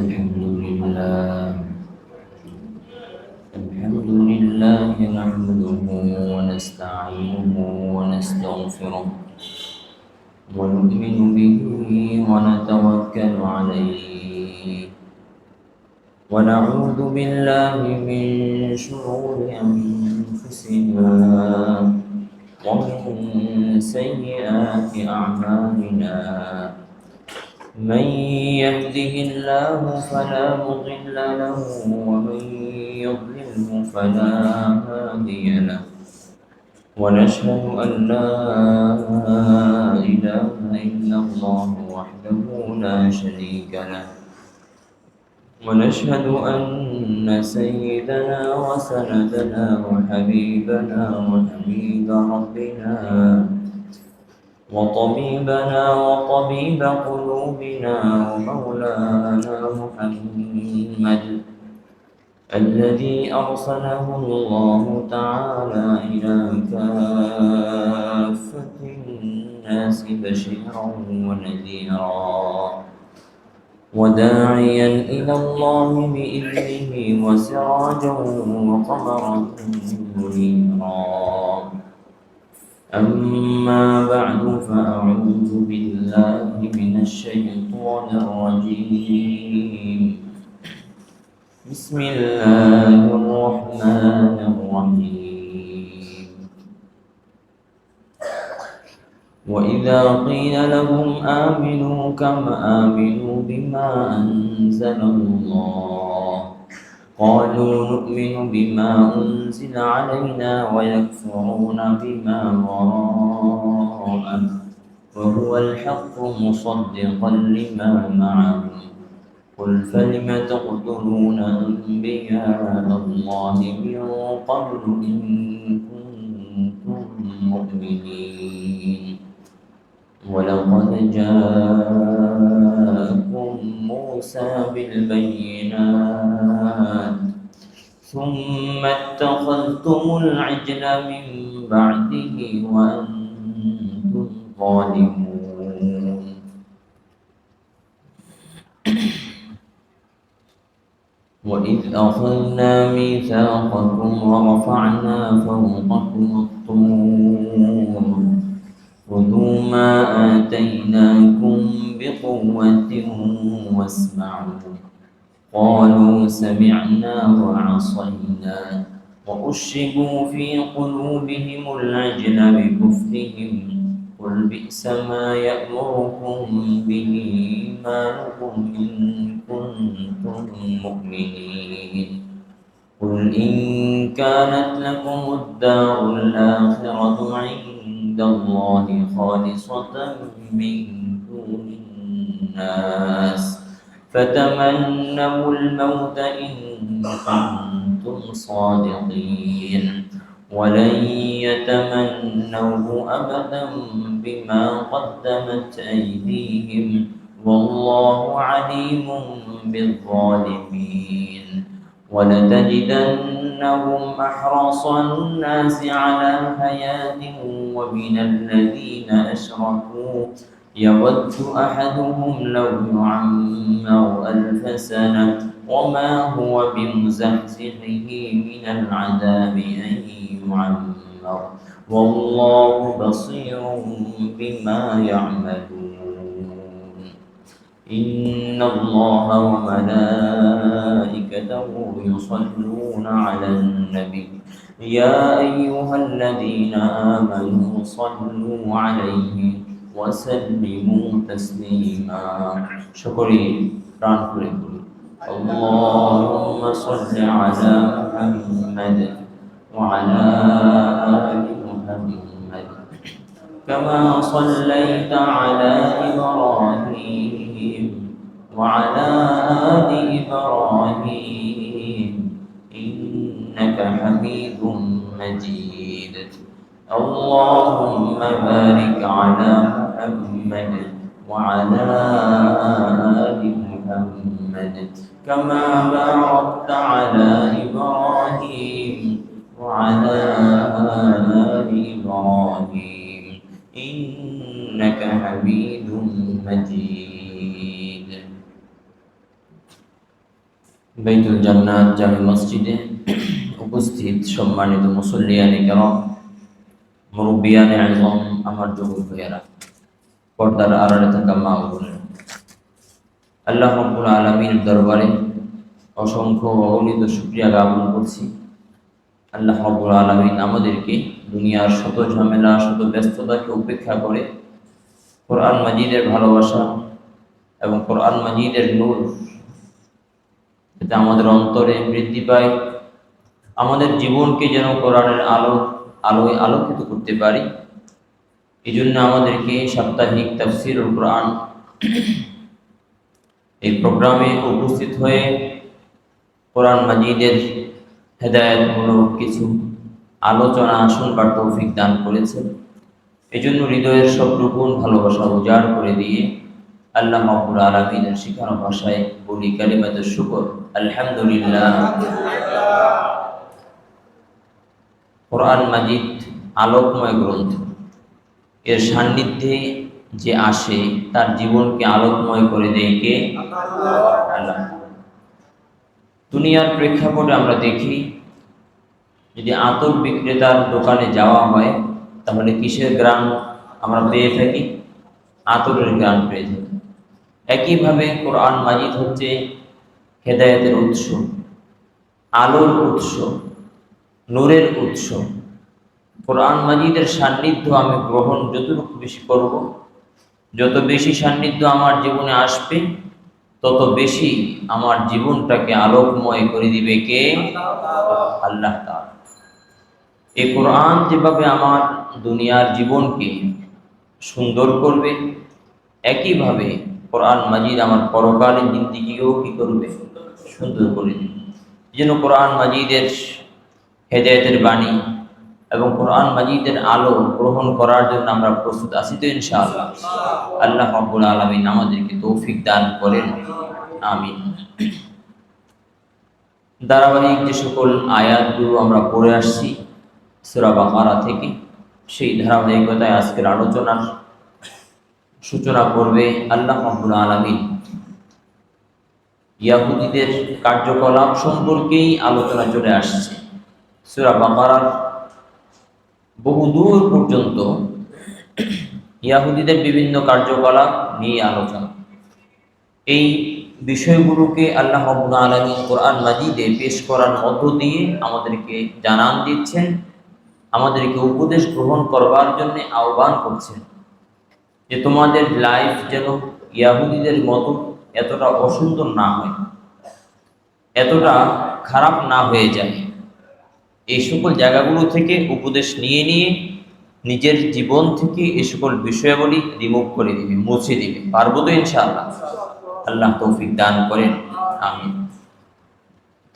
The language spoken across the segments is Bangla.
الحمد لله الحمد لله نحمده ونستعينه ونستغفره ونؤمن به ونتوكل عليه ونعوذ بالله من شرور أنفسنا ومن سيئات أعمالنا من يهده الله فلا مضل له ومن يضلله فلا هادي له ونشهد أن لا إله إلا الله وحده لا شريك له ونشهد أن سيدنا وسندنا وحبيبنا وحبيب ربنا وطبيبنا وطبيب قلوبنا ومولانا محمد الذي أرسله الله تعالى إلى كافة الناس بشيرا ونذيرا وداعيا إلى الله بإذنه وسراجا وقمرا منيرا أما بعد فأعوذ بالله من الشيطان الرجيم بسم الله الرحمن الرحيم وإذا قيل لهم آمنوا كما آمنوا بما أنزل الله قالوا نؤمن بما أنزل علينا ويكفرون بما وراءه وهو الحق مصدقا لما معهم قل فلم تقتلون أنبياء الله من قبل إن كنتم مؤمنين ولقد جاءكم موسى بالبينات ثم اتخذتم العجل من بعده وأنتم ظالمون وإذ أخذنا ميثاقكم ورفعنا فوقكم الطور خذوا ما آتيناكم بقوة واسمعوا قالوا سمعنا وعصينا وأشربوا في قلوبهم العجل بكفرهم قل بئس ما يأمركم به إيمانكم إن كنتم مؤمنين قل إن كانت لكم الدار الآخرة عند الله خالصة من دون الناس فتمنوا الموت إن كنتم صادقين ولن يتمنوه أبدا بما قدمت أيديهم والله عليم بالظالمين ولتجدنهم أحرص الناس على حياة ومن الذين أشركوا يود أحدهم لو يعمر 1000 سنة وما هو بمزحزحه من العذاب أن يعمر والله بصير بما يعملون إن الله وملائكته يصلون على النبي يا أيها الذين آمنوا صلوا عليه وسلموا تسليما شكري اللهم صل على محمد وعلى آل محمد كما صليت على إبراهيم وعلى آل إبراهيم إنك حميد مجيد اللهم بارك على محمد وعلى آل محمد كما باركت على إبراهيم وعلى آل إبراهيم إنك حميد مجيد বাইতুল জান্নাত জামে মসজিদে উপস্থিত সম্মানিত মুসল্লিয়ানে কেরাম, মুরব্বিয়ানে আযম, আমার যুবক ভাইয়েরা, পর্দার আড়ালে থাকা মা ও বোনেরা, আল্লাহ রাব্বুল আলামিনের দরবারে অসংখ্য অগণিত শুকরিয়া জ্ঞাপন করছি। আল্লাহ রাব্বুল আলামিন আমাদেরকে দুনিয়ার শত ঝামেলা, শত ব্যস্ততাকে উপেক্ষা করে কোরআন মাজিদের ভালোবাসা এবং কোরআন মাজিদের নূর যাতে আমাদের অন্তরে বৃদ্ধি পায়, আমাদের জীবনকে যেন কোরআনের আলোয় আলোকিত করতে পারি। এই জন্য আমাদেরকে সাপ্তাহিক তাফসীরুল কোরআন এই প্রোগ্রামে উপস্থিত হয়ে কোরআন মাজিদের হেদায়েতমূলক কিছু আলোচনা শুনবার তৌফিক দান করেছেন। এই জন্য হৃদয়ের সব রূপণ ভালোবাসা উজাড় করে দিয়ে আল্লাহ রাব্বুল আলামিনের শিখানো ভাষায় বলি কালিমাতে শুকর, আলহামদুলিল্লাহ। কোরআন মাজিদ আলোকময় গ্রন্থ, এর সান্নিধ্যে যে আসে তার জীবনকে আলোকময় করে দেয় কে? আল্লাহ। দুনিয়ার প্রেক্ষাপটে আমরা দেখি, যদি আতর বিক্রেতার দোকানে যাওয়া হয় তাহলে কিসের গ্রাম আমরা পেয়ে থাকি? আতরের গ্রাম পেয়ে থাকি। একইভাবে কোরআন মাজিদ হচ্ছে হেদায়েতের উৎস, আলোর উৎস, নূরের উৎস। কোরআন মাজিদের সান্নিধ্য আমি গ্রহণ যতটুকু বেশি করব, যত বেশি সান্নিধ্য আমার জীবনে আসবে, তত বেশি আমার জীবনটাকে আলোকময় করে দিবে কে? আল্লাহ তাআলা। এই কোরআন যেভাবে আমার দুনিয়ার জীবনকে সুন্দর করবে, একইভাবে কোরআন মাজিদ আমার পরকালীন জিন্দেগিও কি করবে? সুন্দর করে দিবে। এই জন্য কোরআন মাজিদের হেদায়েতের বাণী এবং কোরআন মাজিদের আলো গ্রহণ করার জন্য আমরা প্রস্তুত আছি তো ইনশাআল্লাহ। আল্লাহ রাব্বুল আলামিন আমাদেরকে তৌফিক দান করেন, আমিন। ধারাবাহিক যে সকল আয়াতগুলো আমরা পড়ে আসছি সূরা বাকারা থেকে, সেই ধারাবাহিকতায় আজকের আলোচনার সূচনা করবে আল্লাহ রাব্বুল আলামিন ইয়াহুদীদের কার্যকলাপ সম্পর্কেই আলোচনা চলে আসছে। সূরা বাকারার বহুদূর পর্যন্ত ইয়াহুদীদের বিভিন্ন কার্যকলাপ নিয়ে আলোচনা। এই বিষয়গুলোকে আল্লাহ রাব্বুল আলামিন কোরআন মাজিদে পেশ করার মধ্য দিয়ে আমাদেরকে জানান দিচ্ছেন, আমাদেরকে উপদেশ গ্রহণ করবার জন্য আহ্বান করছেন যে তোমাদের লাইফ যেন ইয়াহুদীদের মতো এতটা অসুন্দর না হয়, এতটা খারাপ না হয়ে যায়। এই সকল জায়গাগুলো থেকে উপদেশ নিয়ে নিয়ে নিজের জীবন থেকে এই সকল বিষয়াবলী রিমুভ করে দিবে, মুছে দিবে। পারবো তো ইনশাআল্লাহ? আল্লাহ তৌফিক দান করেন, আমিন।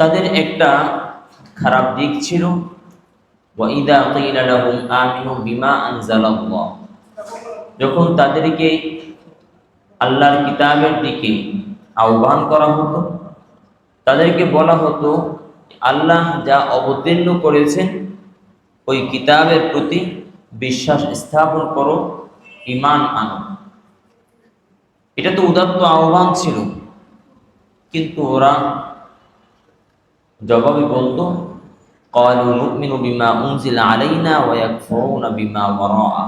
তাদের একটা খারাপ দিক ছিল, ওয়াইদা কিলা লাহুম আমিনু বিমা আনজালাল্লাহ, যখন তাদেরকে আল্লাহর কিতাবের দিকে আহ্বান করা হতো, তাদেরকে বলা হতো আল্লাহ যা অবতীর্ণ করেছেন ওই কিতাবের প্রতি বিশ্বাস স্থাপন করো, ঈমান আনো। এটা তো উদাত্ত আহ্বান ছিল, কিন্তু ওরা জবাবে বলতো ক্বালু নুমিনু বিমা উনজিলা আলাইনা ওয়া ইয়াকফুরুনা বিমা ওয়ারাআ,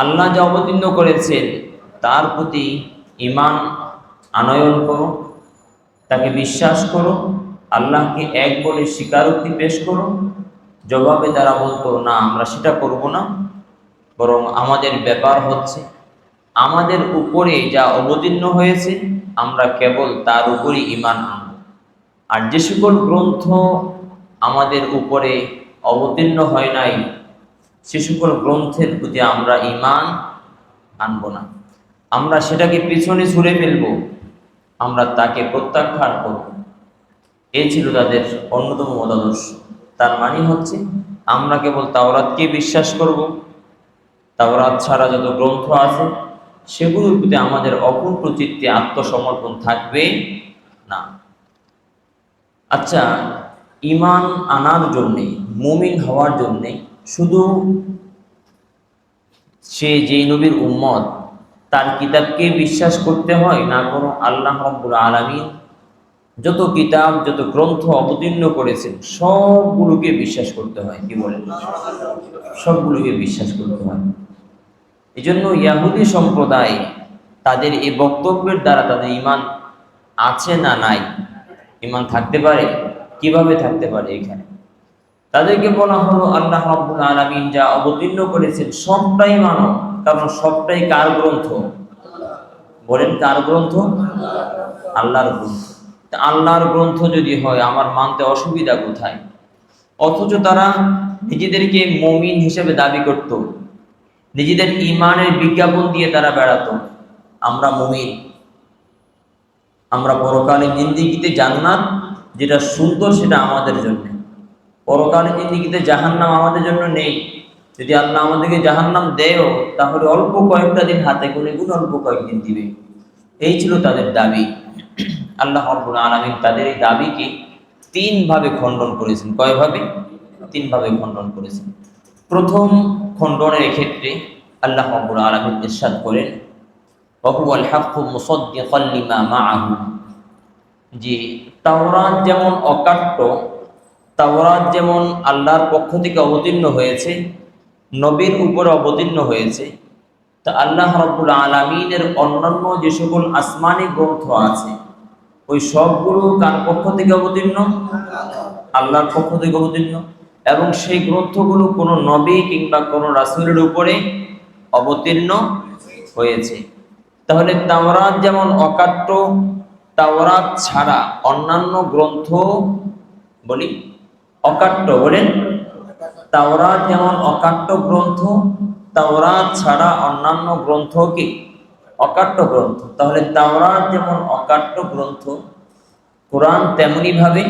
আল্লাহ যা অবতীর্ণ করেছেন তার প্রতি ঈমান আনয়ন করো, তাকে বিশ্বাস করো, আল্লাহকে এক বলে স্বীকারোক্তি পেশ করো। জবাবে তারা বলতো না, আমরা সেটা করব না, বরং আমাদের ব্যাপার হচ্ছে আমাদের উপরে যা অবতীর্ণ হয়েছে আমরা কেবল তার উপরই ঈমান আনব, আর যে সকল গ্রন্থ আমাদের উপরে অবতীর্ণ হয় নাই সে সকল গ্রন্থের প্রতি আমরা ঈমান আনব না, আমরা সেটাকে পিছনে ছুঁড়ে ফেলব, আমরা তাকে প্রত্যাখ্যান করব। এই ছিল তাদের অন্যতম মতাদর্শ। তার মানে হচ্ছে আমরা কেবল তাওরাতকে বিশ্বাস করব, তাওরাত ছাড়া যত গ্রন্থ আছে সেগুলোর প্রতি আমাদের অকুণ্ঠ চিত্তে আত্মসমর্পণ থাকবে না। আচ্ছা, ঈমান আনার জন্যে, মুমিন হওয়ার জন্যে শুধু সে যেই নবীর উম্মত তার কিতাবকে বিশ্বাস করতে হয়, না কোনো আল্লাহ রাব্বুল আলামিন যত কিতাব যত গ্রন্থ অবতীর্ণ করেছেন সবগুলোকে বিশ্বাস করতে হয়। কি বলেন? সবগুলোকে বিশ্বাস করতে হয়। এই জন্য ইয়াহুদি সম্প্রদায় তাদের এই বক্তব্যের দ্বারা তাদের ঈমান আছে না নাই? ঈমান থাকতে পারে? কিভাবে থাকতে পারে? এখানে তাদেরকে বলা হলো আল্লাহ রাব্বুল আলামিন যা অবতীর্ণ করেছেন সবটাই মানো, কারণ সবটাই কার গ্রন্থ? বলেন, কার গ্রন্থ? আল্লাহর গ্রন্থ। তা আল্লাহর গ্রন্থ যদি হয় আমার মানতে অসুবিধা কোথায়? অথচ তারা নিজেদেরকে মুমিন হিসেবে দাবি করত, নিজেদের ঈমানের বিজ্ঞাপন দিয়ে তারা বেড়াতো, আমরা মুমিন, আমরা পরকালীন জিন্দেগিতে জান্নাত যেটা সুন্দর সেটা আমাদের জন্য, পরকালীন জিন্দেগিতে জাহান্নাম আমাদের জন্য নেই। যদি আল্লাহ আমাদেরকে জাহান্নাম দেয়ও তাহলে অল্প কয়েকটা দিন, হাতে গুনে গুনে অল্প কয়েকদিন দিবে। এই ছিল তাদের দাবি। আল্লাহ রাব্বুল আলামিন তাদের এই দাবিকে তিনভাবে খণ্ডন করেছেন। কয়ভাবে? তিনভাবে খণ্ডন করেছেন। প্রথম খণ্ডনের ক্ষেত্রে আল্লাহ রাব্বুল আলামিন ইরশাদ করেন, ওয়া হুয়াল হাক্কু মুসাদ্দিকান লিমা মাআহু, যে তাওরাত যেমন অকাট্য, তাওরাত যেমন আল্লাহর পক্ষ থেকে অবতীর্ণ হয়েছে, নবীর উপরে অবতীর্ণ হয়েছে, তা আল্লাহ রাব্বুল আলামিনের অন্যান্য যে সকল আসমানি গ্রন্থ আছে ওই সবগুলো কার পক্ষ থেকে অবতীর্ণ? আল্লাহর পক্ষ থেকে অবতীর্ণ। এবং সেই গ্রন্থগুলো কোনো নবী কিংবা কোনো রাসূলের উপরে অবতীর্ণ হয়েছে। তাহলে তাওরাত যেমন অকাট্য, তাওরাত ছাড়া অন্যান্য গ্রন্থ বলি অকাট্য, বলেন, তাওরাত যেমন অকাট্য গ্রন্থ, তাওরাত ছাড়া অন্যান্য গ্রন্থ কি অকাট্য গ্রন্থ। তাহলে তাওরাত যেমন অকাট্য গ্রন্থ, কোরআন তেমনি ভাবে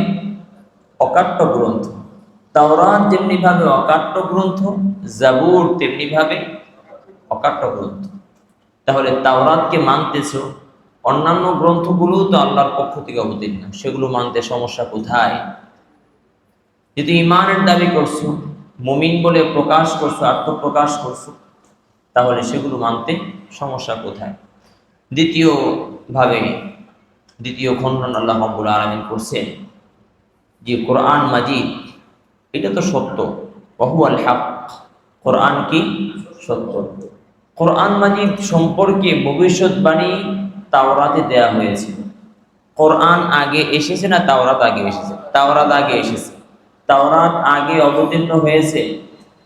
অকাট্য গ্রন্থ। তাওরাত যেমনি ভাবে অকাট্য গ্রন্থ, জাবুর তেমনি ভাবে অকাট্য গ্রন্থ। তাহলে তাওরাতকে মানতেছ, অন্যান্য গ্রন্থগুলো তো আল্লাহর পক্ষ থেকে অবতীর্ণ, সেগুলো মানতে সমস্যা কোথায়? যদি ঈমানের দাবি করছো, মুমিন বলে প্রকাশ করছো, আত্মপ্রকাশ করছো, তাহলে সেগুলো মানতে সমস্যা কোথায়? দ্বিতীয় খণ্ডন আল্লাহ রাব্বুল আলামিন করছেন যে কোরআন মাজিদ এটা তো সত্য, ওয়া হুয়াল হক, কোরআন কি সত্য। কোরআন মাজিদ সম্পর্কে ভবিষ্যৎবাণী তাওরাতে দেয়া হয়েছিল। কোরআন আগে এসেছে না তাওরাত আগে এসেছে? তাওরাত আগে এসেছে। তাওরাত আগে অবতীর্ণ হয়েছে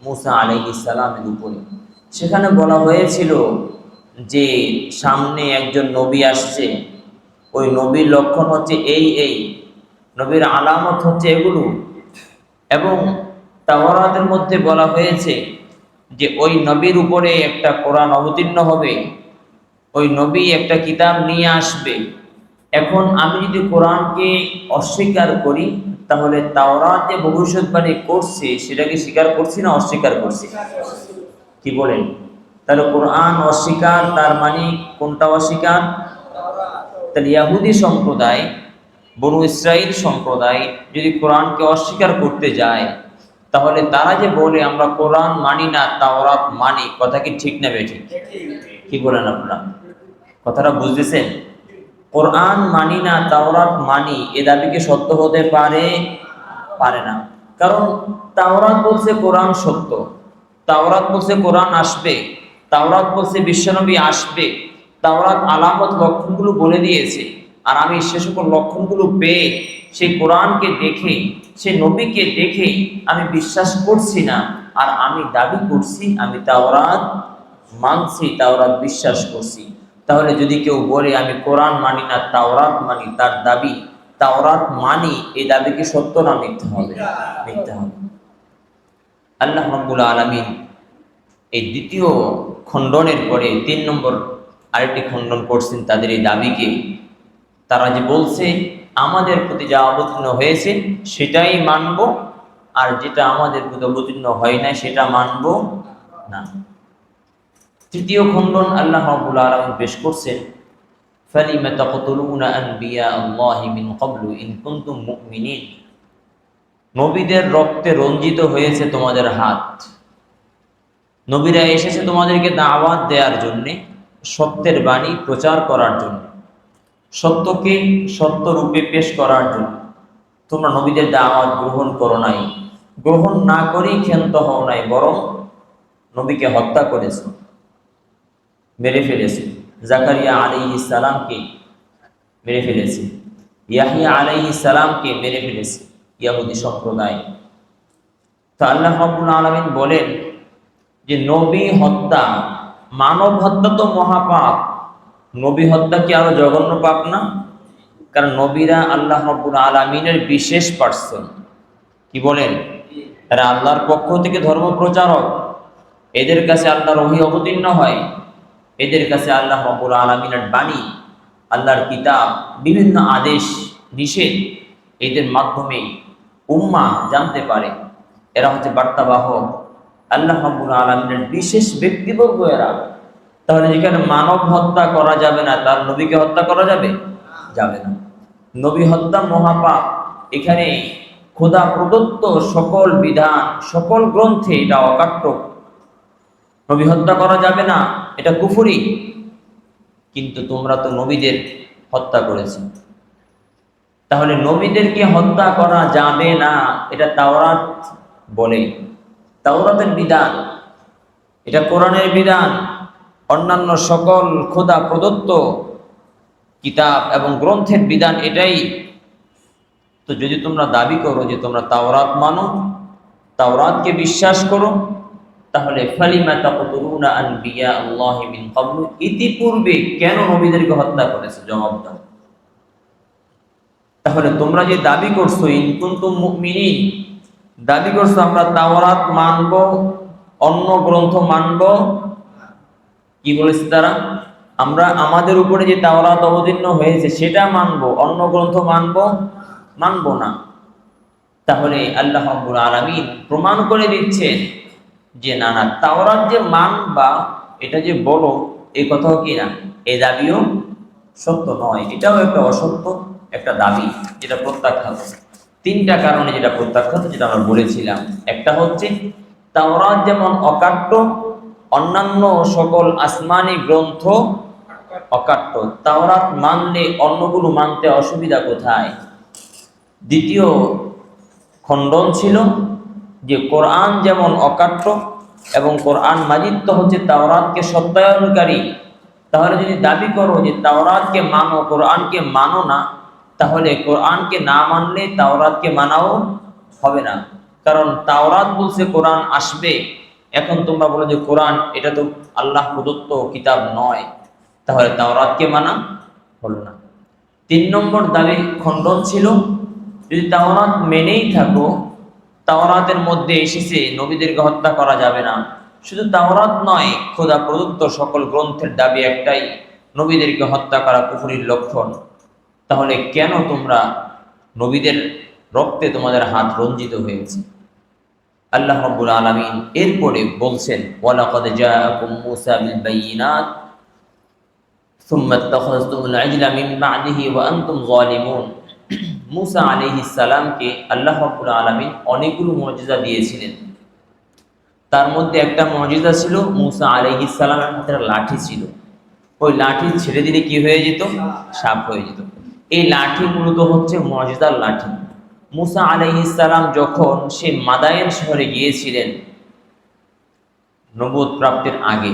মুসা আলাইহিস সালামের উপরে। সেখানে বলা হয়েছিল যে সামনে একজন নবী আসছে, ওই নবীর লক্ষণ হচ্ছে এই, নবীর আলামত হচ্ছে এগুলো। এবং তাওরাতের মধ্যে বলা হয়েছে যে ওই নবীর উপরে একটা কোরআন অবতীর্ণ হবে, ওই নবী একটা কিতাব নিয়ে আসবে। এখন আমি যদি কোরআনকে অস্বীকার করি তাহলে তাওরাত যে ভবিষ্যৎবাণী করছে সেটাকে স্বীকার করছি না অস্বীকার করছি? কি বলেন? তাহলে কোরআন অস্বীকার, তার মানে কোনটা অস্বীকার? তাহলে ইহুদি সম্প্রদায়, বনু ইসরাইল সম্প্রদায় যদি কোরআনকে অস্বীকার করতে যায় তাহলে তারা যে বলে আমরা কোরআন মানি না তাওরাত মানি, কথা কি ঠিক না বেঠিক? কি বলেন আপনারা? কথাটা বুঝতেছেন? কোরআন মানি না তাওরাত মানি এ দাবি কি সত্য হতে পারে? পারে না। কারণ তাওরাত বলছে কোরআন সত্য, তাওরাত বলছে কোরআন আসবে, তাওরাত বলছে বিশ্বনবী আসবে, তাওরাত আলামত লক্ষণগুলো বলে দিয়েছে। আর আমি সে সকল লক্ষণগুলো পেয়ে সেই কোরআনকে দেখে, সে নবীকে দেখে আমি বিশ্বাস করছি না, আর আমি দাবি করছি আমি তাওরাত মানছি, তাওরাত বিশ্বাস করছি। তাহলে যদি কেউ বলে আমি কোরআন মানি না তাওরাত মানি, তার দাবি তাওরাত মানি এই দাবি কি সত্য না মিথ্যা হবে? মিথ্যা হবে। আল্লাহ রাব্বুল আলামিন এই দ্বিতীয় খণ্ডনের পরে 3 নম্বর আরেকটি খণ্ডন করছেন তাদের এই দাবিকে। তারা যে বলছে আমাদের প্রতি যা অবতীর্ণ হয়েছে সেটাই মানব, আর যেটা আমাদের প্রতি অবতীর্ণ হয় না সেটা মানব না। তৃতীয় খণ্ডন আল্লাহ রাব্বুল আলামিন পেশ করছেন, ফালিমা তাকতুলুনা আনবিয়া আল্লাহি মিন ক্বাবলু ইন কুনতুম মুমিনিন, নবীদের রক্তে রঞ্জিত হয়েছে তোমাদের হাত। নবীরা এসেছে তোমাদেরকে দাওয়াত দেওয়ার জন্য, সত্যের বাণী প্রচার করার জন্য। সত্যকে সত্য রূপে পেশ করার জন্য। তোমরা নবীদের দাওয়াত গ্রহণ করো নাই, গ্রহণ না করেই ক্ষান্ত হও নাই, বরং নবীকে হত্যা করেছে, মেরে ফেলেছে। জাকারিয়া আলাইহিস সালামকে মেরে ফেলেছে, ইয়াহিয়া আলাইহিস সালামকে মেরে ফেলেছে ইহুদি সম্প্রদায়। তো আল্লাহ রাব্বুল আলামিন বলেন যে নবী হত্যা, মানব হত্যা তো মহাপাপ, নবী হত্যা কি আরো জঘন্য পাপ না? কারণ নবীরা আল্লাহ রাব্বুল আলামিনের বিশেষ পার্সন। কি বলেন? এরা আল্লাহর পক্ষ থেকে ধর্ম প্রচারক, এদের কাছে আল্লাহর ওহী অবতীর্ণ হয়, এদের কাছে আল্লাহ রাব্বুল আলামিনের বাণী, আল্লাহর কিতাব, বিভিন্ন আদেশ নিষেধ এদের মাধ্যমে উম্মাহ জানতে পারে। এরা হচ্ছে বার্তাবাহক, আল্লাহ রাব্বুল আলামিনের বিশেষ ব্যক্তিবর্গ এরা। তাহলে যেখানে মানব হত্যা করা যাবে না, তার নবীকে হত্যা করা যাবে? যাবে না। নবী হত্যা মহাপাপ। এখানে খোদা প্রদত্ত সকল বিধান, সকল গ্রন্থে এটা অকাট্য। নবী হত্যা করা যাবে না, এটা কুফরি। কিন্তু তোমরা তো নবীদের হত্যা করেছো। তাহলে নবীদেরকে হত্যা করা যাবে না, এটা তাওরাত বলে, তাওরাতের বিধান, এটা কোরআনের বিধান, অন্যান্য সকল খোদা প্রদত্ত কিতাব এবং গ্রন্থের বিধান এটাই। তো যদি তোমরা দাবি করো যে তোমরা তাওরাত মানো, তাওরাতকে বিশ্বাস করো, তাহলে ফালিমা তাকতুলুনা আনবিয়া আল্লাহি মিন ক্বাবলু, ইতিপূর্বে কেন নবীদেরকে হত্যা করেছে? জবাব দাও। তাহলে তোমরা যে দাবি করছো ইন কুনতুম মুমিনিন, দাবি করছো আমরা তাওরাত মানব, অন্য গ্রন্থ মানব, কি বলেছে তারা? আমরা আমাদের উপরে যে তাওরাত অবতীর্ণ হয়েছে সেটা মানব, অন্য গ্রন্থ মানব না। তাহলে আল্লাহ রাব্বুল আলামিন প্রমাণ করে দিচ্ছেন যে না না, তাওরাত যে মানবা এটা যে বলো, এই কথাও কি না, এই দাবিও সত্য নয়, এটাও একটা অসত্য একটা দাবি, যেটা প্রত্যাখ্যাত। তিনটা কারণে যেটা প্রত্যাখ্যাত, যেটা আমরা বলেছিলাম। একটা হচ্ছে তাওরাত যেমন অকাট্য, অন্যান্য সকল আসমানি গ্রন্থ অকাট্য, তাওরাত মানলে অন্যগুলো মানতে অসুবিধা কোথায়? দ্বিতীয় খণ্ডন ছিল যে কোরআন যেমন অকাট্য এবং কোরআন মাজিদ তো হচ্ছে তাওরাতকে সত্যায়নকারী। তাহলে যদি দাবি করো যে তাওরাতকে মানো, কোরআনকে মানো না, তাহলে কোরআনকে না মানলে তাওরাতকে মানাও হবে না। কারণ তাওরাত বলছে কোরআন আসবে, এখন তোমরা বলো যে কোরআন এটা তো আল্লাহ প্রদত্ত কিতাব নয়, তাহলে তাওরাতকে মানা হলো না। 3 নম্বর দাবি খণ্ডন ছিল, যদি তাওরাত মেনেই থাকো, তাওরাতের মধ্যে এসেছে নবীদেরকে হত্যা করা যাবে না। শুধু তাওরাত নয়, খোদা প্রদত্ত সকল গ্রন্থের দাবি একটাই, নবীদেরকে হত্যা করা কুফরির লক্ষণ। তাহলে কেন তোমরা নবীদের রক্তে তোমাদের হাত রঞ্জিত হয়েছে? আল্লাহ রাব্বুল আলামিন এরপরে বলছেন, ওয়ালাকাদ জাআকুম মূসা বিল বায়িনাত সুম্মা ইত্তাখাযতুমুল ইজলা মিন বা'দিহি ওয়া আনতুম যালিমুন। মূসা আলাইহিস সালামকে আল্লাহ রাব্বুল আলামিন অনেকগুলো মুজিজা দিয়েছিলেন। তার মধ্যে একটা মুজিজা ছিল মূসা আলাইহিস সালামের হাতে লাঠি ছিল। ওই লাঠি ছেড়ে দিলে কি হয়ে যেত? সাপ হয়ে যেত। এই লাঠি মূলত হচ্ছে মুজিজার লাঠি। মূসা আলাইহিস সালাম যখন সে মাদায়েন শহরে গিয়েছিলেন নবুয়ত প্রাপ্তির আগে,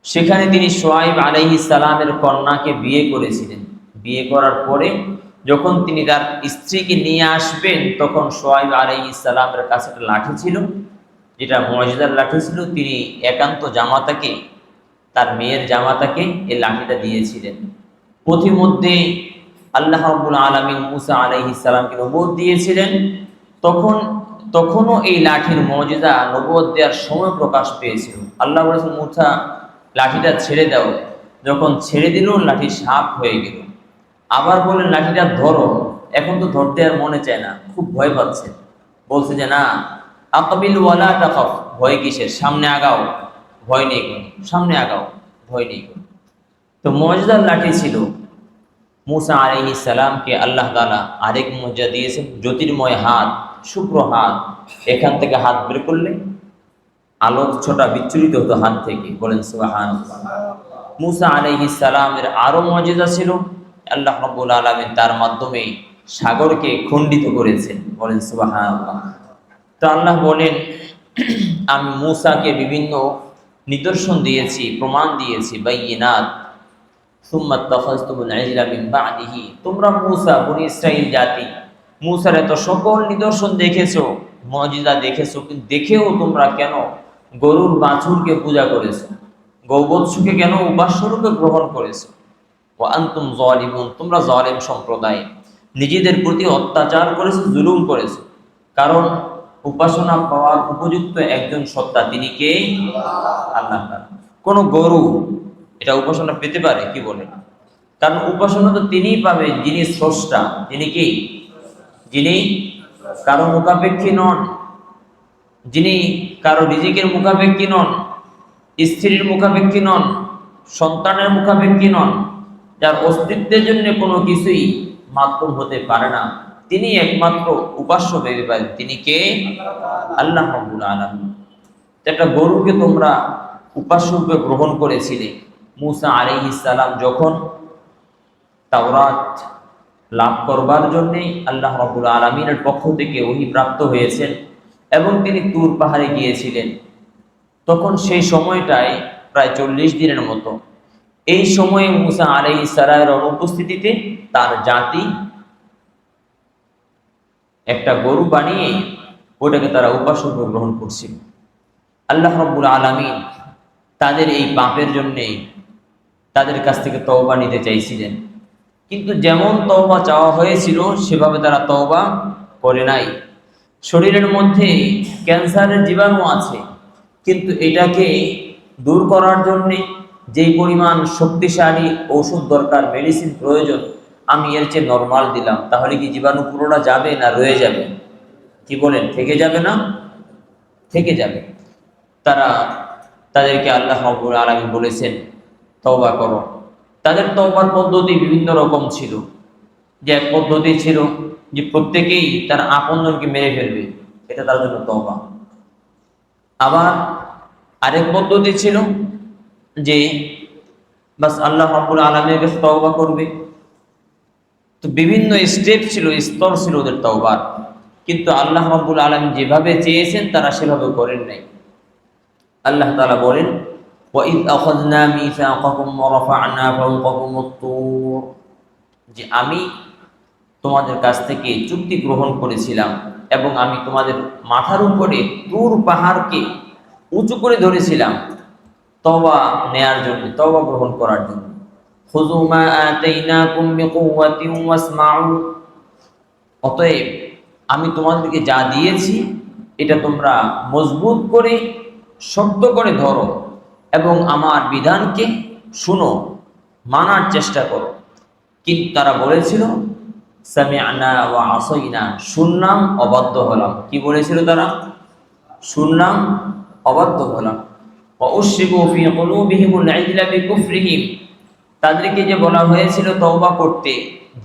সেখানে তিনি শুআয়ব আলাইহিস সালামের কন্যাকে বিয়ে করেছিলেন। বিয়ে করার পরে যখন তিনি তার স্ত্রীকে নিয়ে আসবেন, তখন শুআয়ব আলাইহিস সালামের কাছে একটা লাঠি ছিল, যেটা মুজিজার লাঠি ছিল। তিনি একান্ত জামাতাকে, তার মেয়ের জামাতাকে এই লাঠিটা দিয়েছিলেন। পথিমধ্যে আল্লাহ রাব্বুল আলামিন মূসা আলাইহিস সালামকে নবুয়ত দিয়েছিলেন। তখনও এই লাঠির মুজিজা নবুয়ত দেওয়ার সময় প্রকাশ পেয়েছিল। আল্লাহ বলেছেন, মূসা লাঠিটা ছেড়ে দাও। যখন ছেড়ে দিল, লাঠি সাপ হয়ে গেল। আবার বললেন লাঠিটা ধরো, এখন তো ধরতে আর মনে চায় না, খুব ভয় পাচ্ছে। বলছে যে না, আকাবিল ওয়ালা তাখাফ, ভয় কিসের, সামনে আগাও, ভয় নেই কোনো, সামনে আগাও, ভয় নেই কোনো। তো মুজিজার লাঠি ছিল। মূসা আলাইহিস সালামকে আল্লাহ তাআলা আরেক মুজিজা দিয়েছেন, জ্যোতির্ময় হাত, শুভ্র হাত। এখান থেকে হাত বের করলে আলোক ছোটা বিচ্ছুরিত হতো হাত থেকে। বলেন সুবহানাল্লাহ। মূসা আলাইহিস সালামের আরো মুজিজা ছিল। আল্লাহ রাব্বুল আলামিন তার মাধ্যমে সাগরকে খণ্ডিত করেছেন। বলেন সুবহানাল্লাহ। তো আল্লাহ বলেন, আমি মূসাকে বিভিন্ন নিদর্শন দিয়েছি, প্রমাণ দিয়েছি, বাইয়িনাত। সুম্মা তাখাযতুমুল ইজলা মিন বা'দিহি, তোমরা মূসা, বনী ইসরাঈল জাতি, মূসার এত সকল নিদর্শন দেখেছো, মুজিজা দেখেছো, কিন্তু দেখেও তোমরা কেন গরুর বাছুরকে পূজা করেছো, গৌবৎসকে কেন উপাস্যরূপে গ্রহণ করেছো? ওয়া আনতুম যালিমুন, তোমরা জালেম সম্প্রদায়, নিজেদের প্রতি অত্যাচার করেছো, জুলুম করেছো। কারণ উপাসনা পাওয়ার উপযুক্ত একজন সত্তা, তিনি কে? আল্লাহ তাআলা। কোন গরু এটা উপাসনা পেতে পারে? কি বলে? কারণ উপাসনা তো তিনিই পাবে যিনি স্রষ্টা। তিনি কি? যিনি কারো মুখাপেক্ষী নন, যিনি কারো রিজিকের মুখাপেক্ষী নন, স্ত্রীর মুখাপেক্ষী নন, সন্তানের মুখাপেক্ষী নন, যার অস্তিত্বের জন্য কোনো কিছুই মাধ্যম হতে পারে না, তিনি একমাত্র উপাস্য ভেবে পারেন। তিনি কে? আল্লাহ রাব্বুল আলামিন। একটা গরুকে তোমরা উপাস্য রূপে গ্রহণ করেছিলে। মূসা আলাইহিস সালাম যখন তাওরাত লাভ করবার জন্যে আল্লাহ রাব্বুল আলামিনের পক্ষ থেকে ওহী প্রাপ্ত হয়েছেন এবং তিনি তুর পাহাড়ে গিয়েছিলেন, তখন সেই সময়টায় প্রায় 40 দিনের মতো। এই সময়ে মূসা আলাইহিস সালামের অনুপস্থিতিতে তার জাতি একটা গরু বানিয়ে ওটাকে তারা উপাস্য রূপে গ্রহণ করছিল। আল্লাহ রাব্বুল আলামিন তাদের এই পাপের জন্যে তাদের কাছ থেকে তওবা নিতে চাইছিলেন, কিন্তু যেমন তওবা চাওয়া হয়েছিল সেভাবে তারা তওবা করে নাই। শরীরের মধ্যে ক্যান্সারের জীবাণু আছে, কিন্তু এটাকে দূর করার জন্যে যেই পরিমাণ শক্তিশালী ঔষধ দরকার, মেডিসিন প্রয়োজন, আমি এর চেয়ে নরমাল দিলাম, তাহলে কি জীবাণু পুরোটা যাবে না রয়ে যাবে? কি বলেন? থেকে যাবে না? থেকে যাবে। তাদেরকে আল্লাহ রাব্বুল আলামিন বলেছেন তওবা করো। তাদের তওবার পদ্ধতি বিভিন্ন রকম ছিল। যে এক পদ্ধতি ছিল যে প্রত্যেকেই তার আপনজনকে মেরে ফেলবে, এটা তার জন্য তওবা। আবার আরেক পদ্ধতি ছিল যে বাস আল্লাহ রাব্বুল আলামিনের কাছে তওবা করবে। তো বিভিন্ন স্টেপ ছিল, স্তর ছিল ওদের তওবার, কিন্তু আল্লাহ রাব্বুল আলামিন যেভাবে চেয়েছেন তারা সেভাবে করেন নাই। আল্লাহ তাআলা বলেন, ওয়াইদ আখাযনা মিসাকাকুম ওয়া রাফা'না ফাওকাকুমুত তুর, যে আমি তোমাদের কাছ থেকে চুক্তি গ্রহণ করেছিলাম এবং আমি তোমাদের মাথার উপরে তুর পাহাড়কে উঁচু করে ধরেছিলাম তওবা নেয়ার জন্য, তওবা গ্রহণ করার জন্য। খুযু মা আতাইনাকুম বিকুওয়াতিন ওয়াসমাউ, অতএব আমি তোমাদেরকে যা দিয়েছি এটা তোমরা মজবুত করে, শক্ত করে ধরো এবং আমার বিধানকে শুনো, মানার চেষ্টা করো। কিন্তু তারা বলেছিল সামি'না ওয়া আসাইনা, শুনলাম অবাধ্য হলাম। কি বলেছিল তারা? শুনলাম অবাধ্য হলাম। ওয়া উশরিবু ফি কুলুবিহিমুল ইজলা বিকুফরিহিম, তাদেরকে যে বলা হয়েছিল তওবা করতে,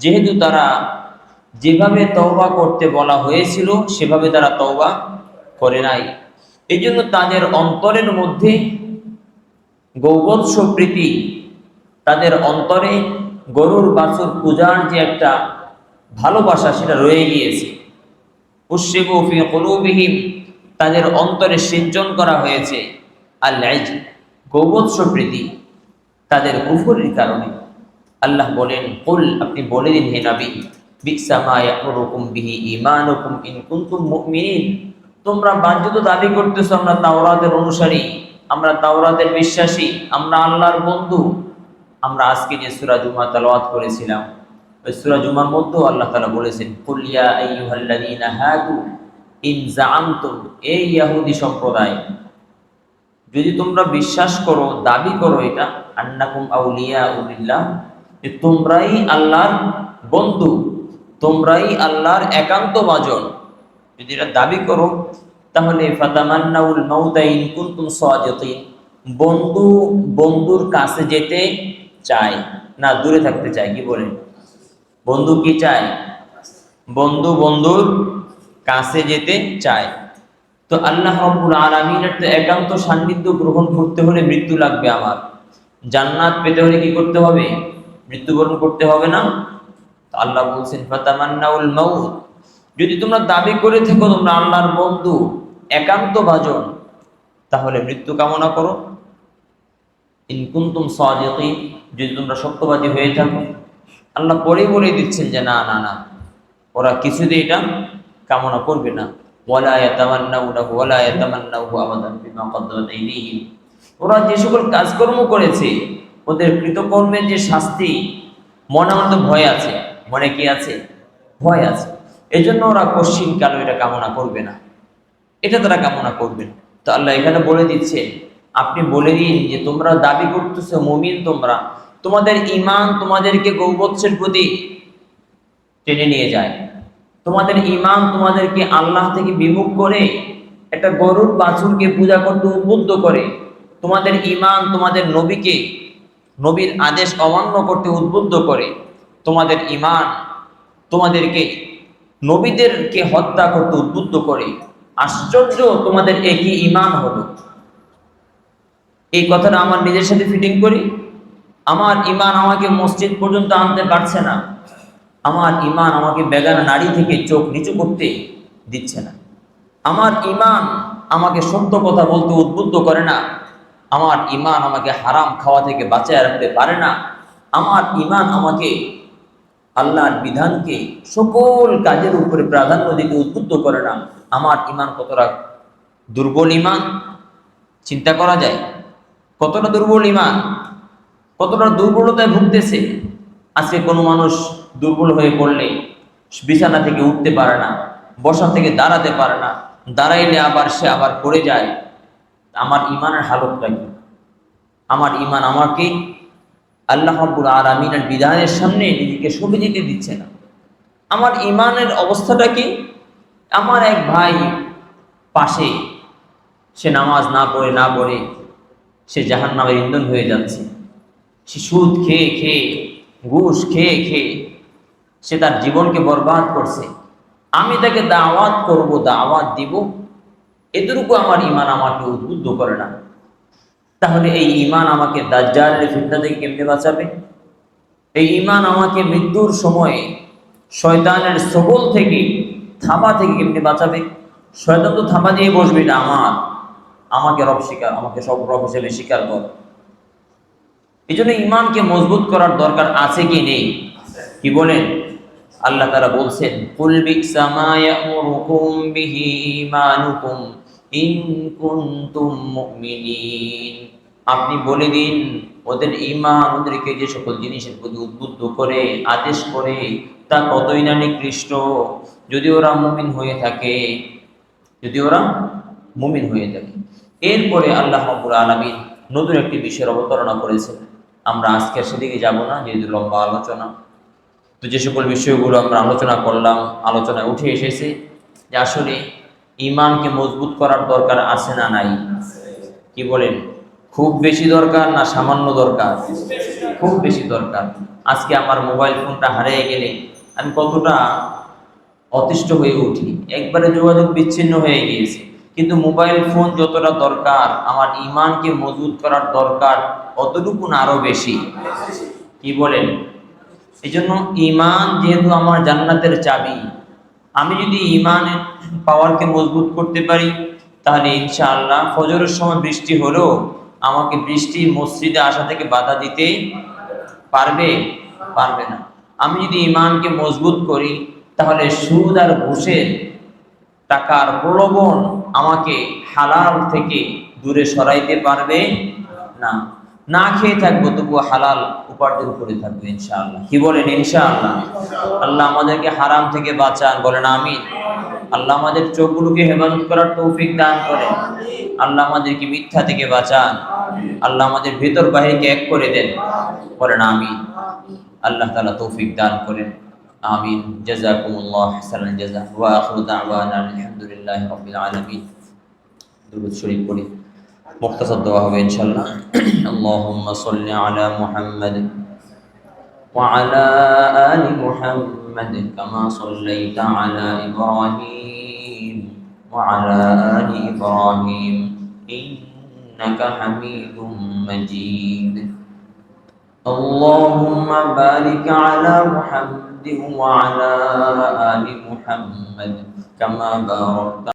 যেহেতু তারা যেভাবে তওবা করতে বলা হয়েছিল সেভাবে তারা তওবা করে নাই, এই জন্য তাদের অন্তরের মধ্যে গৌবৎস প্রীতি, তাদের অন্তরে গরুর বাছুর পূজার যে একটা ভালোবাসা সেটা রয়ে গিয়েছে। উশরিবু ফি কুলুবিহিম, তাদের অন্তরে সিঞ্চন করা হয়েছে আল ইজল, গৌবৎস প্রীতি, তাদের কুফরের কারণে। আল্লাহ বলেন, কুল, আপনি বলে দিন হে নবী, বিসা মা ইয়ামুরুকুম বিহি ঈমানুকুম ইন কুনতুম মুমিনিন, তোমরা বাহ্যত দাবি করতেছো আমরা তাওরাতের অনুসারী, আমরা তাওরাতের বিশ্বাসী, আমরা আল্লাহর বন্ধু। আমরা আজকে যে সূরা জুমা তেলাওয়াত করেছিলাম, ওই সূরা জুমার মধ্যে আল্লাহ তাআলা বলেছেন, কুল ইয়া আইয়ুহাল্লাযীনা হাদু ইন যাআমতুম, এই ইহুদি সম্প্রদায়, যদি তোমরা বিশ্বাস করো, দাবি করো এটা, আন্নাকুম আউলিয়াউ লিল্লাহ, যে তোমরাই আল্লাহর বন্ধু, তোমরাই আল্লাহর একান্ত ভাজন, যদি এটা দাবি করো, তাহলে ফাতামান্নাউল মাউতা ইন কুনতুম সাদিকিন, বন্ধু বন্ধুর কাছে যেতে চায় না দূরে থাকতে চায়। কি বলেন? বন্ধু কি চায়? বন্ধু বন্ধুর কাছে যেতে চায়। তো আল্লাহ রাব্বুল আলামিনের তো একান্ত সান্নিধ্য গ্রহণ করতে হলে মৃত্যু লাগবে আমার, জান্নাত পেতে হলে কি করতে হবে? মৃত্যুবরণ করতে হবে না? তো আল্লাহ বলছেন ফাতামান্নাউল মাউত, যদি তোমরা দাবি করে থাকো তোমরা আল্লাহর বন্ধু, একান্ত ভাজন, তাহলে মৃত্যু কামনা করো। ইন কুনতুম সাদিকিন, যদি তোমরা সত্যবাদী হয়ে থাকো। আল্লাহ পরেই বলে দিচ্ছেন যে না না না, ওরা কিছুতেই এটা কামনা করবে না। ওয়ালা ইয়াতামান্নাউনাহু ওয়ালা ইয়াতামান্নাহু আবাদান বিমা কদ্দামাত আইদিহিম, ওরা যে সকল কাজকর্ম করেছে ওদের কৃতকর্মের যে শাস্তি, মনে মনে ভয় আছে। মনে কি আছে? ভয় আছে। এই জন্য ওরা কশ্চিন কালো এটা কামনা করবে না, এটা তারা কামনা করবে না। তো আল্লাহ এখানে বলে দিচ্ছে, আপনি বলে দিন যে তোমরা দাবি করতেছো মুমিন, তোমরা তোমাদের ঈমান তোমাদেরকে গৌবৎসের প্রতি টেনে নিয়ে যায়। তোমাদের ঈমান তোমাদেরকে আল্লাহ থেকে বিমুখ করে একটা গরুর বাছুরকে পূজা করতে উদ্বুদ্ধ করে। তোমাদের ঈমান তোমাদের নবীকে, নবীর আদেশ অমান্য করতে উদ্বুদ্ধ করে। তোমাদের ঈমান তোমাদেরকে নবীদেরকে হত্যা করতে উদ্বুদ্ধ করে। আশ্চর্য, তোমাদের একই ঈমান হলো। এই কথাটা আমার নিজের সাথে ফিটিং করি। আমার ঈমান আমাকে মসজিদ পর্যন্ত আনতে পারছে না, আমার ঈমান আমাকে বেগানা নারী থেকে চোখ নিচু করতে দিচ্ছে না, আমার ঈমান আমাকে সত্য কথা বলতে উদ্বুদ্ধ করে না, আমার ঈমান আমাকে হারাম খাওয়া থেকে বাঁচিয়ে রাখতে পারে না, আমার ঈমান আমাকে আল্লাহর বিধানকে সকল কাজের উপরে প্রাধান্য দিতে উদ্বুদ্ধ করে না। আমার ঈমান কতটা দুর্বল ঈমান চিন্তা করা যায়? কতটা দুর্বল ঈমান, কতটা দুর্বলতায় ভুগতেছে। আজকে কোনো মানুষ দুর্বল হয়ে পড়লে বিছানা থেকে উঠতে পারে না, বসা থেকে দাঁড়াতে পারে না, দাঁড়াইলে আবার সে আবার পড়ে যায়। আমার ঈমানের হালতটা কি? আমার ঈমান আমাকে আল্লাহ রাব্বুল আলামিনের বিধানের সামনে নিজেকে সঁপে দিতে দিচ্ছে না। আমার ঈমানের অবস্থাটা কি? আমার এক ভাই পাশে, সে নামাজ না পড়ে সে জাহান্নামের ইন্ধন হয়ে যাচ্ছে। সে সুদ খেয়ে খেয়ে, ঘুষ খেয়ে খেয়ে সে তার জীবনকে বরবাদ করছে। আমি তাকে দাওয়াত করব, দাওয়াত দিব, এতটুকু আমার ঈমান আমাকে উদ্বুদ্ধ করে না। তাহলে এই ঈমান আমাকে দাজ্জালের ফিতনা থেকে কেমনে বাঁচাবে? এই ঈমান আমাকে মৃত্যুর সময়ে শয়তানের সবল থেকে, থাবা থেকে কেমনে বাঁচাবে? শয়তান তো থাবা দিয়ে বসবে, এটা আমাকে রব স্বীকার, আমাকে সব রব হিসেবে স্বীকার কর। এই জন্য ঈমানকে মজবুত করার দরকার আছে কি নেই? কি বলেন? আল্লাহ তাআলা বলছেন, কুল বি'সা মা ইয়া'মুরুকুম বিহি ঈমানুকুম ইন কুনতুম মুমিনিন। আপনি বলে দিন, ওদের ঈমান ওদেরকে যে সকল জিনিসের প্রতি উদ্বুদ্ধ করে, আদেশ করে, তা কতই না নিকৃষ্ট, যদি ওরা মুমিন হয়ে থাকে, যদি ওরা মুমিন হয়ে থাকে। এরপরে আল্লাহ রাব্বুল আলামিন নতুন একটি বিষয়ের অবতারণা করেছেন। আমরা আজকে সেদিকে যাব না, যেহেতু লম্বা আলোচনা। তো যে সকল বিষয়গুলো আমরা আলোচনা করলাম, আলোচনায় উঠে এসেছে যে আসলে ঈমানকে মজবুত করার দরকার আছে না নাই? কি বলেন? খুব বেশি দরকার না সামান্য দরকার? খুব বেশি দরকার। আজকে আমার মোবাইল ফোনটা হারিয়ে গেলে আমি কতটা অতিষ্ঠ হয়ে উঠি, একবারে যোগাযোগ বিচ্ছিন্ন হয়ে গিয়েছে। কিন্তু মোবাইল ফোন যতটা দরকার আমার ঈমানকে মজবুত করার দরকার অতটুকু না আরো বেশি। কি বলেন? এই জন্য ঈমান যেহেতু আমার জান্নাতের চাবি, আমি যদি ঈমানের পাওয়ারকে মজবুত করতে পারি তাহলে ইনশাআল্লাহ ফজরের সময় বৃষ্টি হলেও আমাকে বৃষ্টি মসজিদে আসা থেকে বাধা দিতে পারবে? পারবে না। আমি যদি ঈমানকে মজবুত করি তাহলে সুদ আর ঘুষের টাকার প্রলোভন আমাকে হালাল থেকে দূরে সরাইতে পারবে না। না খেয়ে থাকবো তবুও হালাল উপার্জন করে থাকবো ইনশাআল্লাহ। কি বলেন? ইনশাআল্লাহ। আল্লাহ আমাদেরকে হারাম থেকে বাঁচান, বলেন আমিন। আল্লাহ আমাদের চোখগুলোকে হেফাজত করার তৌফিক দান করেন। আল্লাহ আমাদেরকে মিথ্যা থেকে বাঁচান। আল্লাহ আমাদের ভেতর বাহিরকে এক করে দেন, বলেন আমিন। আল্লাহ তাআলা তৌফিক দান করেন, আমিন। জাযাকুমুল্লাহ হাসানাল জাযা ওয়া আখিরু দাওয়ানা আলহামদুলিল্লাহি রাব্বিল আলামিন। দুরূদ শরীফ পড়ি, মুখতাসার দোয়া হবে ইনশাআল্লাহ। আল্লাহুম্মা সাল্লি আলা মুহাম্মাদ ওয়া আলা আলি মুহাম্মাদ কামা সাল্লাইতা আলা ইব্রাহিম ওয়া আলা আলি ইব্রাহিম ইন্নাকা হামিদুম মাজিদ। اللهم بارك على محمد وعلى آل محمد كما باركت